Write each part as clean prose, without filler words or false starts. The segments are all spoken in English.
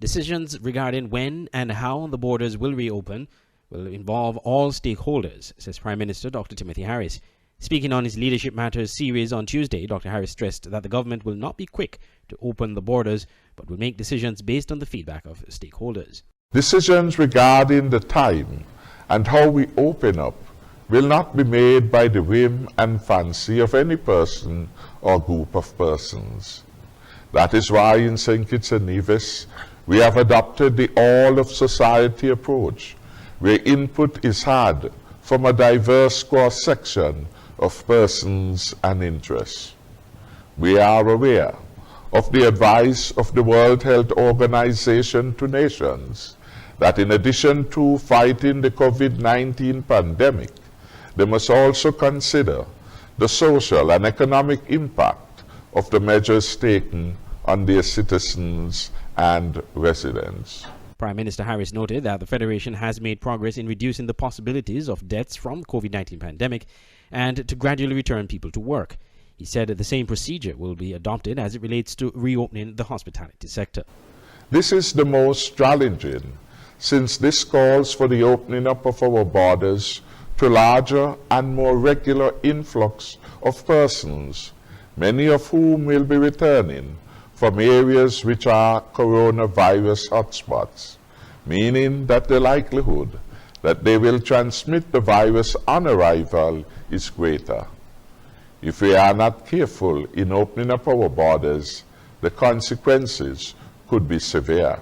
Decisions regarding when and how the borders will reopen will involve all stakeholders, says Prime Minister Dr. Timothy Harris. Speaking on his Leadership Matters series on Tuesday, Dr. Harris stressed that the government will not be quick to open the borders, but will make decisions based on the feedback of stakeholders. Decisions regarding the time and how we open up will not be made by the whim and fancy of any person or group of persons. That is why in St. Kitts and Nevis, we have adopted the all-of-society approach, where input is had from a diverse cross-section of persons and interests. We are aware of the advice of the World Health Organization to nations that in addition to fighting the COVID-19 pandemic, they must also consider the social and economic impact of the measures taken on their citizens and residents. Prime Minister Harris noted that the Federation has made progress in reducing the possibilities of deaths from the COVID-19 pandemic and to gradually return people to work. He said that the same procedure will be adopted as it relates to reopening the hospitality sector. This is the most challenging, since this calls for the opening up of our borders to larger and more regular influx of persons, many of whom will be returning from areas which are coronavirus hotspots, meaning that the likelihood that they will transmit the virus on arrival is greater. If we are not careful in opening up our borders, the consequences could be severe.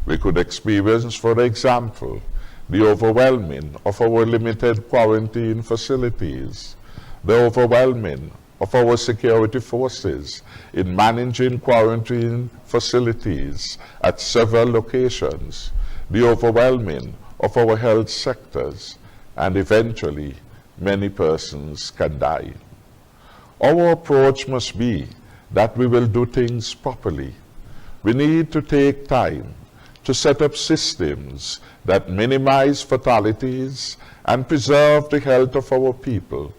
We could experience, for example, the overwhelming of our limited quarantine facilities, the overwhelming of our security forces in managing quarantine facilities at several locations, the overwhelming of our health sectors, and eventually many persons can die. Our approach must be that we will do things properly. We need to take time to set up systems that minimize fatalities and preserve the health of our people,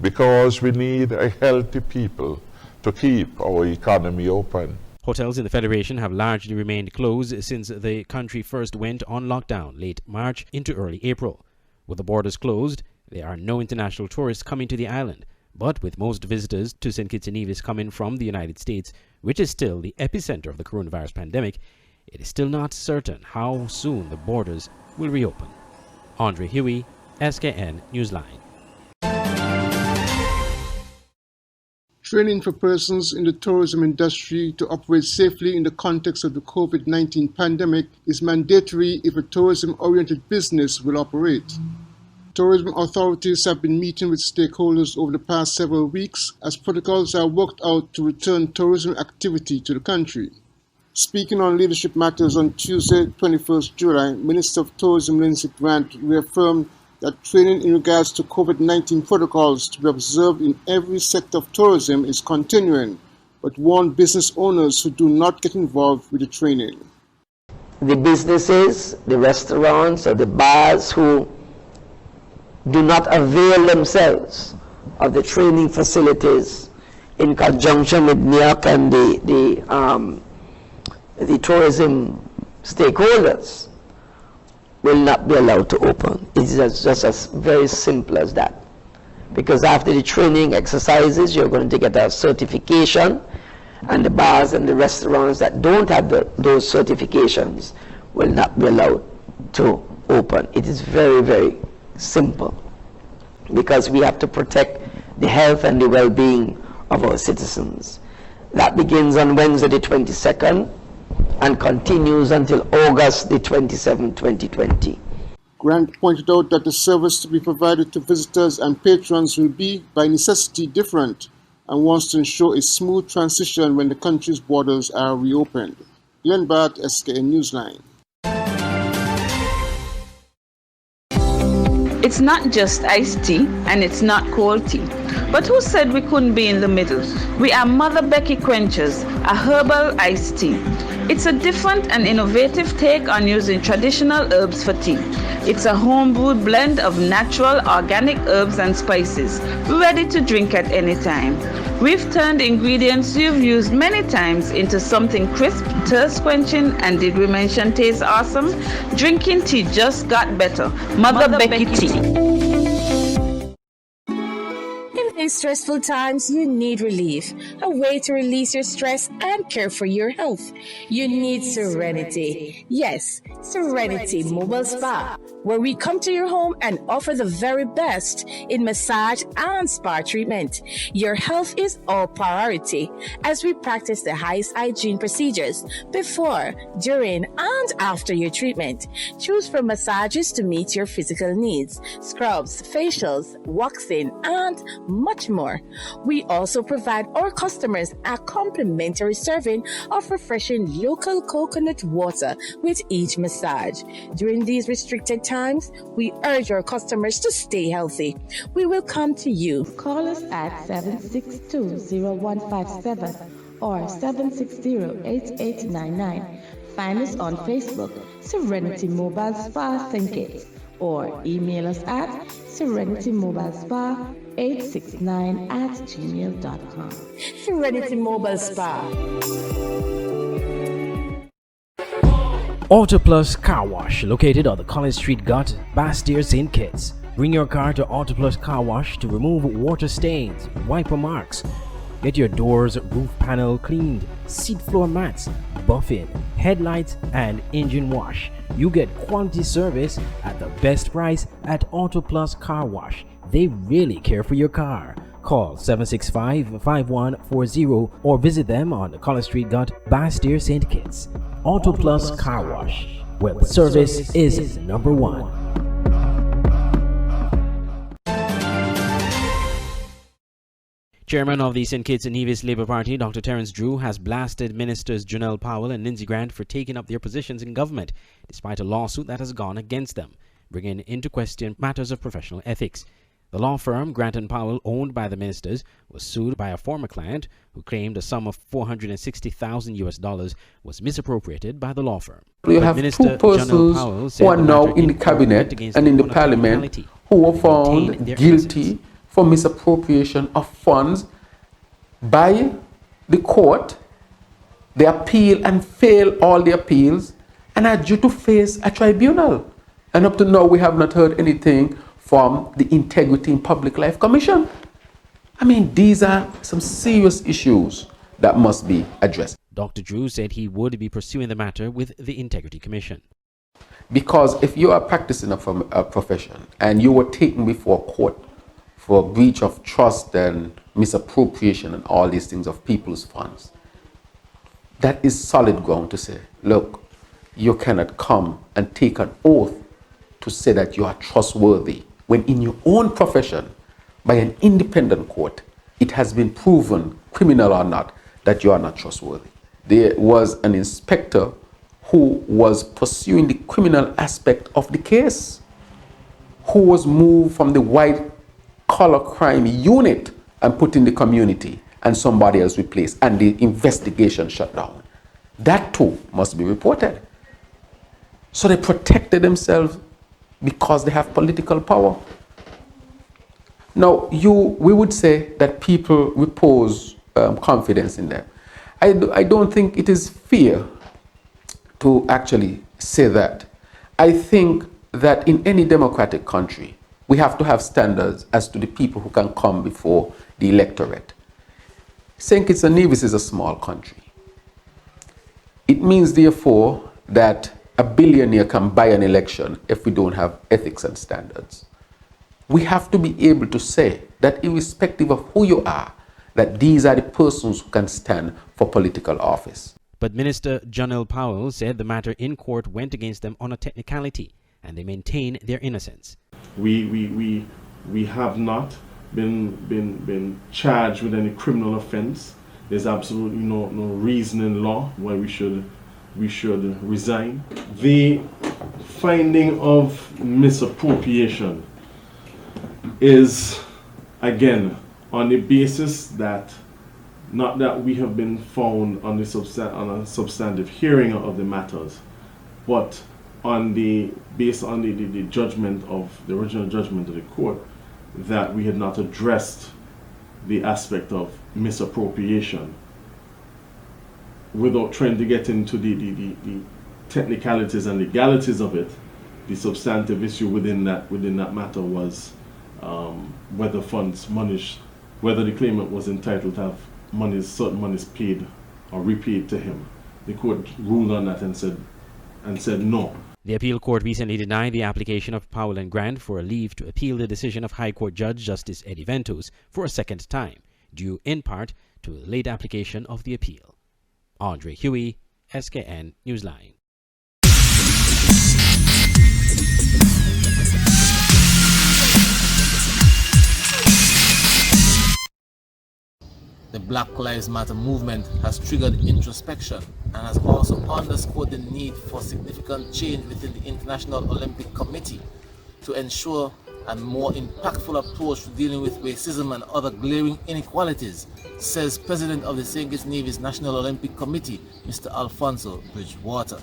because we need a healthy people to keep our economy open. Hotels in the Federation have largely remained closed since the country first went on lockdown late March into early April. With the borders closed, there are no international tourists coming to the island, but with most visitors to St. Kitts and Nevis coming from the United States, which is still the epicenter of the coronavirus pandemic, it is still not certain how soon the borders will reopen. Andre Huey, SKN Newsline. Training for persons in the tourism industry to operate safely in the context of the COVID-19 pandemic is mandatory if a tourism-oriented business will operate. Tourism authorities have been meeting with stakeholders over the past several weeks as protocols are worked out to return tourism activity to the country. Speaking on Leadership Matters on Tuesday, 21st July, Minister of Tourism Lindsay Grant reaffirmed that training in regards to COVID-19 protocols to be observed in every sector of tourism is continuing, but warned business owners who do not get involved with the training. The businesses, the restaurants, or the bars who do not avail themselves of the training facilities in conjunction with NIAC and the tourism stakeholders will not be allowed to open. It's just as very simple as that. Because after the training exercises, you're going to get a certification, and the bars and the restaurants that don't have those certifications will not be allowed to open. It is very, very simple, because we have to protect the health and the well-being of our citizens. That begins on Wednesday the 22nd and continues until August the 27th, 2020. Grant pointed out that the service to be provided to visitors and patrons will be, by necessity, different, and wants to ensure a smooth transition when the country's borders are reopened. Glenn Bart, SKN Newsline. It's not just iced tea and it's not cold tea. But who said we couldn't be in the middle? We are Mother Becky Quenchers, a herbal iced tea. It's a different and innovative take on using traditional herbs for tea. It's a home-brewed blend of natural, organic herbs and spices, ready to drink at any time. We've turned ingredients you've used many times into something crisp, thirst-quenching, and did we mention taste awesome? Drinking tea just got better. Mother Becky tea. In these stressful times, you need relief, a way to release your stress and care for your health. You need Serenity. Yes, Serenity Mobile Spa, where we come to your home and offer the very best in massage and spa treatment. Your health is our priority as we practice the highest hygiene procedures before, during, and after your treatment. Choose from massages to meet your physical needs, scrubs, facials, waxing, and much more. We also provide our customers a complimentary serving of refreshing local coconut water with each massage. During these restricted times, we urge our customers to stay healthy. We will come to you. Call us at 762-0157 or 760-8899. Find us on Facebook, Serenity Mobile Spa Syncate, or email us at serenitymobile-spa869@gmail.com. Serenity Mobile Spa. Auto Plus Car Wash, located on the College Street Gut, Bastyr, St. Kitts. Bring your car to Auto Plus Car Wash to remove water stains, wiper marks. Get your doors, roof panel cleaned, seat floor mats, buffing, headlights, and engine wash. You get quality service at the best price at Auto Plus Car Wash. They really care for your car. Call 765-5140 or visit them on the College Street Gut, Bastyr, St. Kitts. Auto Plus Car Wash, where the service is number one. Chairman of the St. Kitts and Nevis Labour Party, Dr. Terence Drew, has blasted Ministers Janelle Powell and Lindsey Grant for taking up their positions in government, despite a lawsuit that has gone against them, bringing into question matters of professional ethics. The law firm Grant and Powell, owned by the ministers, was sued by a former client who claimed a sum of $460,000 was misappropriated by the law firm. You have two persons who are now in the cabinet and in the parliament who were found guilty for misappropriation of funds by the court. They appeal and fail all the appeals and are due to face a tribunal. And up to now, we have not heard anything from the Integrity in Public Life Commission. I mean, these are some serious issues that must be addressed. Dr. Drew said he would be pursuing the matter with the Integrity Commission. Because if you are practicing a profession and you were taken before court for breach of trust and misappropriation and all these things of people's funds, that is solid ground to say, look, you cannot come and take an oath to say that you are trustworthy when in your own profession, by an independent court, it has been proven, criminal or not, that you are not trustworthy. There was an inspector who was pursuing the criminal aspect of the case, who was moved from the white collar crime unit and put in the community, and somebody else replaced, and the investigation shut down. That too must be reported. So they protected themselves because they have political power. Now, we would say that people repose confidence in them. I don't think it is fair to actually say that. I think that in any democratic country, we have to have standards as to the people who can come before the electorate. St. Kitts and Nevis is a small country. It means, therefore, that a billionaire can buy an election if we don't have ethics and standards. We have to be able to say that irrespective of who you are, that these are the persons who can stand for political office. But Minister Janelle Powell said the matter in court went against them on a technicality, and they maintain their innocence. We have not been charged with any criminal offense. There's absolutely no reason in law why we should resign. The finding of misappropriation is, again, on the basis that not that we have been found on a substantive hearing of the matters, but based on the judgment of the original judgment of the court, that we had not addressed the aspect of misappropriation. Without trying to get into the technicalities and legalities of it, the substantive issue within that matter was whether whether the claimant was entitled to have certain monies paid or repaid to him. The court ruled on that and said no. The appeal court recently denied the application of Powell and Grant for a leave to appeal the decision of High Court Judge Justice Eddie Ventos for a second time, due in part to the late application of the appeal. Andre Huey, SKN Newsline. The Black Lives Matter movement has triggered introspection and has also underscored the need for significant change within the International Olympic Committee to ensure a more impactful approach to dealing with racism and other glaring inequalities, says President of the St. Kitts Nevis National Olympic Committee, Mr. Alfonso Bridgewater.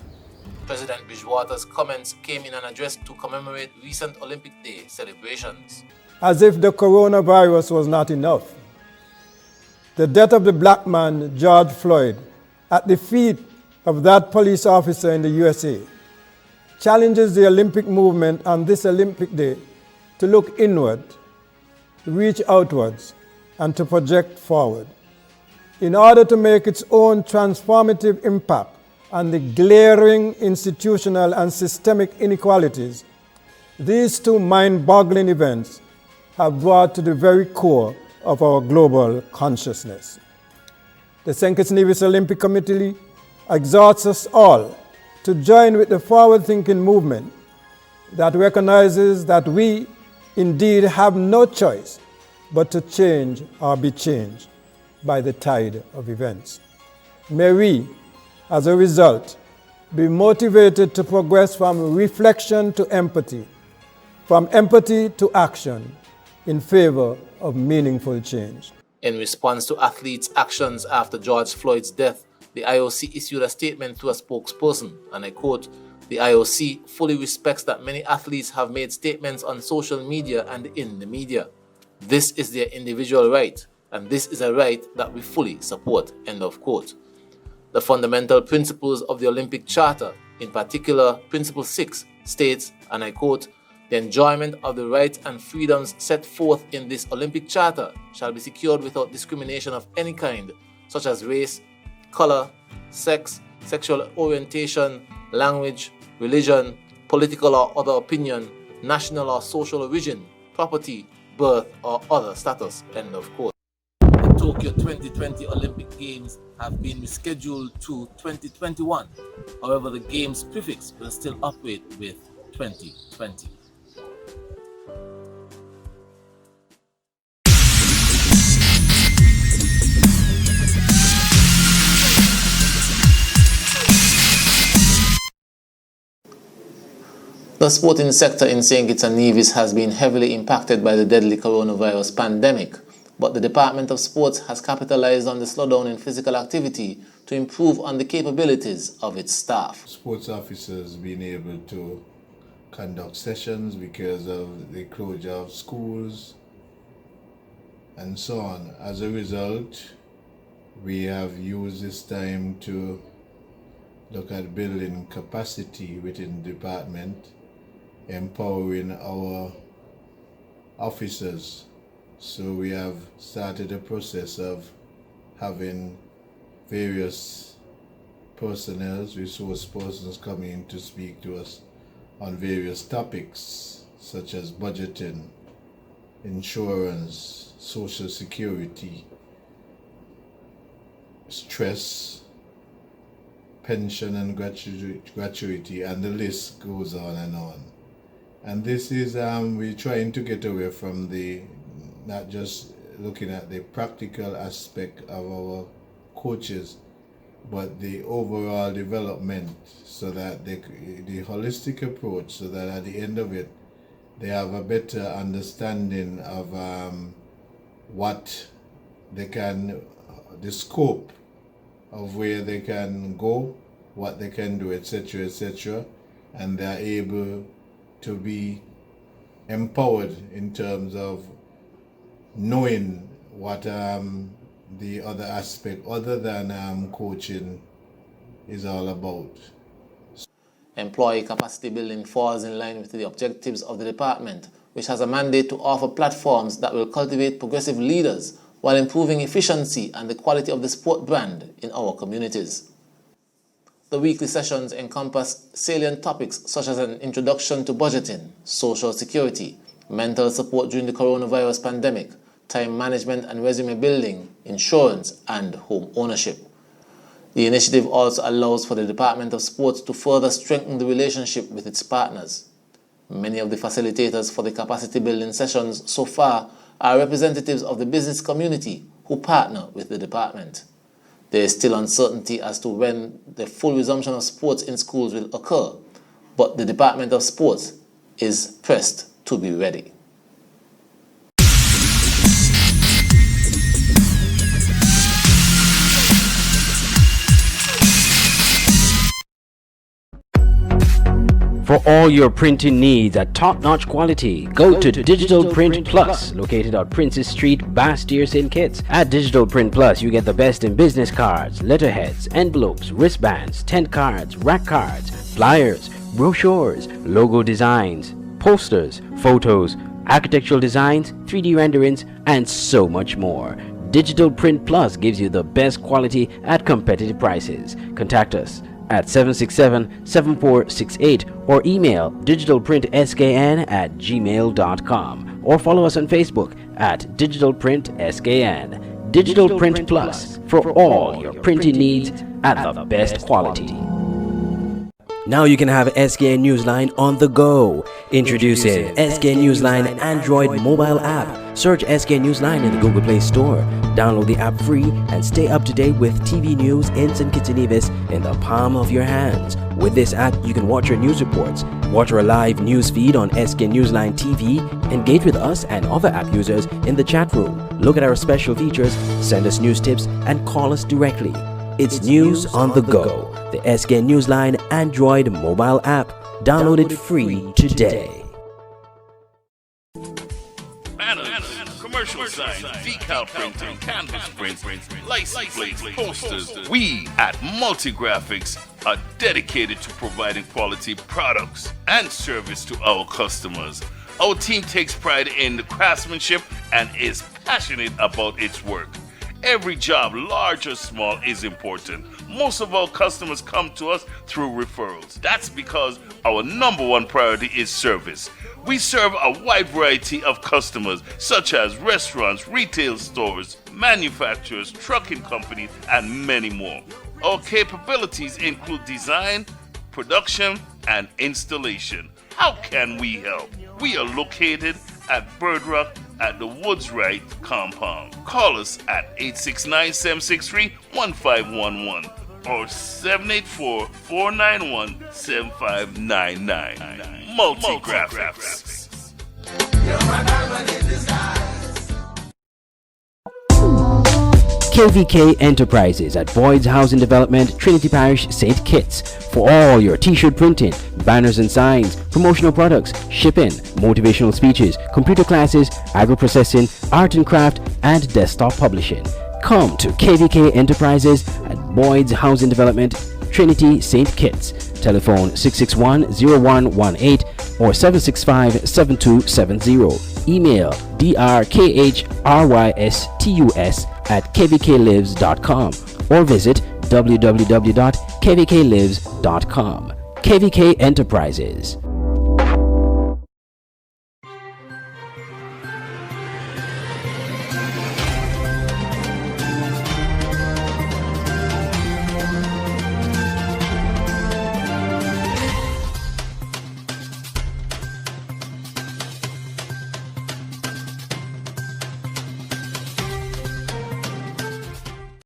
President Bridgewater's comments came in an address to commemorate recent Olympic Day celebrations. As if the coronavirus was not enough, the death of the black man, George Floyd, at the feet of that police officer in the USA, challenges the Olympic movement on this Olympic Day to look inward, reach outwards, and to project forward, in order to make its own transformative impact on the glaring institutional and systemic inequalities. These two mind-boggling events have brought to the very core of our global consciousness. The St. Kitts Nevis Olympic Committee exhorts us all to join with the forward-thinking movement that recognizes that we indeed have no choice but to change or be changed by the tide of events. May we, as a result, be motivated to progress from reflection to empathy, from empathy to action in favor of meaningful change. In response to athletes' actions after George Floyd's death, the IOC issued a statement through a spokesperson, and I quote, "The IOC fully respects that many athletes have made statements on social media and in the media. This is their individual right, and this is a right that we fully support," end of quote. The fundamental principles of the Olympic Charter, in particular Principle 6, states, and I quote, "The enjoyment of the rights and freedoms set forth in this Olympic Charter shall be secured without discrimination of any kind, such as race, color, sex, sexual orientation, language, religion, political or other opinion, national or social origin, property, birth, or other status," end of quote. The Tokyo 2020 Olympic Games have been rescheduled to 2021. However, the Games prefix will still operate with 2020. The sporting sector in St. Kitts and Nevis has been heavily impacted by the deadly coronavirus pandemic, but the Department of Sports has capitalized on the slowdown in physical activity to improve on the capabilities of its staff. Sports officers being able to conduct sessions because of the closure of schools and so on. As a result, we have used this time to look at building capacity within the department, empowering our officers. So we have started a process of having various personnel, resource persons coming in to speak to us on various topics such as budgeting, insurance, social security, stress, pension and gratuity, and the list goes on and on. And this is, we're trying to get away from not just looking at the practical aspect of our coaches, but the overall development, so that the holistic approach, so that at the end of it, they have a better understanding of what they can, the scope of where they can go, what they can do, etc., etc., and they're able to be empowered in terms of knowing what the other aspect other than coaching is all about. Employee capacity building falls in line with the objectives of the department, which has a mandate to offer platforms that will cultivate progressive leaders while improving efficiency and the quality of the sport brand in our communities. The weekly sessions encompass salient topics such as an introduction to budgeting, social security, mental support during the coronavirus pandemic, time management and resume building, insurance, and home ownership. The initiative also allows for the Department of Sports to further strengthen the relationship with its partners. Many of the facilitators for the capacity building sessions so far are representatives of the business community who partner with the department. There is still uncertainty as to when the full resumption of sports in schools will occur, but the Department of Sports is pressed to be ready. For all your printing needs at top-notch quality, go to Digital Print Plus, located on Princess Street, Bastyr, St. Kitts. At Digital Print Plus, you get the best in business cards, letterheads, envelopes, wristbands, tent cards, rack cards, flyers, brochures, logo designs, posters, photos, architectural designs, 3D renderings, and so much more. Digital Print Plus gives you the best quality at competitive prices. Contact us at 767-7468 or email digitalprintskn@gmail.com or follow us on Facebook at digitalprintskn. Digital Print Plus, for all your printing needs at the best quality. Now you can have SKN Newsline on the go. Introducing SKN Newsline Android mobile app. Search SKN Newsline in the Google Play Store. Download the app free and stay up to date with TV news in St. Kitts and Nevis in the palm of your hands. With this app, you can watch our news reports, watch our live news feed on SKN Newsline TV, engage with us and other app users in the chat room, look at our special features, send us news tips, and call us directly. It's news on the go. The SKN Newsline Android mobile app. Download it free today. Commercial signs, decal printing, canvas prints, license plates, posters. We at Multigraphics are dedicated to providing quality products and service to our customers. Our team takes pride in the craftsmanship and is passionate about its work. Every job, large or small, is important. Most of our customers come to us through referrals. That's because our number one priority is service. We serve a wide variety of customers, such as restaurants, retail stores, manufacturers, trucking companies, and many more. Our capabilities include design, production, and installation. How can we help? We are located at Bird Rock at the Woods Right compound. Call us at 869-763-1511 or 784-491-7599. Multigraphics. KVK Enterprises at Boyd's Housing Development, Trinity Parish, St. Kitts. For all your t-shirt printing, banners and signs, promotional products, shipping, motivational speeches, computer classes, agro-processing, art and craft, and desktop publishing. Come to KVK Enterprises at Boyd's Housing Development, Trinity, St. Kitts. Telephone 661-0118 or 765-7270. Email drkhrystus@kvklives.com or visit www.kvklives.com. KVK Enterprises.